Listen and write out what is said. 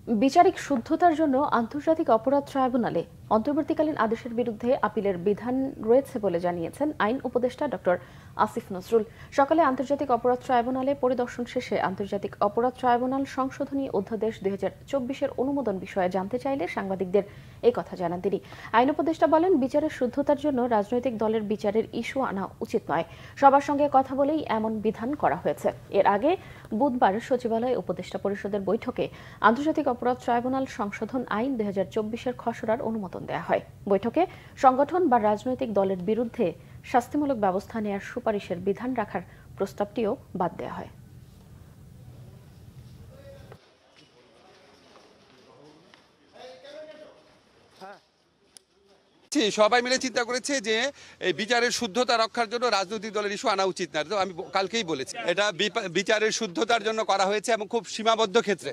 বিচারিক শুদ্ধতার জন্য আন্তর্জাতিক অপরাধ ট্রাইব্যুনালে অন্তর্বর্তীকালীন আদেশের বিরুদ্ধে আপিলের বিধান রয়েছে বলে জানিয়েছেন আইন উপদেষ্টা ডক্টর আসিফ নজরুল। সকালে আন্তর্জাতিক অপরাধ ট্রাইব্যুনালে পরিদর্শন শেষে আন্তর্জাতিক অপরাধ ট্রাইব্যুনাল সংশোধনী অধ্যাদেশ 2024-এর অনুমোদন বিষয়ে জানতে চাইলে সাংবাদিকদের এই কথা জানান তিনি। আইন উপদেষ্টা বলেন, বিচারের শুদ্ধতার জন্য রাজনৈতিক দলের বিচারের ইস্যু আনা উচিত নয়। সবার সঙ্গে কথা বলেই এমন বিধান করা হয়েছে। এর আগে বুধবার সচিবালয়ে উপদেষ্টা পরিষদের বৈঠকে আন্তর্জাতিক অপরাধ ট্রাইব্যুনাল সংশোধন আইন 2024-এর খসড়ার অনুমোদন দেওয়া হয়। বৈঠকে সংগঠন বা রাজনৈতিক দলের বিরুদ্ধে শাস্তিমূলক ব্যবস্থা নেওয়ার সুপারিশের বিধান রাখার প্রস্তাবটিও বাদ দেওয়া হয়। সবাই মিলে চিন্তা করেছে যে এই বিচারের শুদ্ধতা রক্ষার জন্য রাজনৈতিক দলের ইস্যু আনা উচিত না। তো আমি কালকেই বলেছি, এটা বিচারের শুদ্ধতার জন্য করা হয়েছে এবং খুব সীমাবদ্ধ ক্ষেত্রে।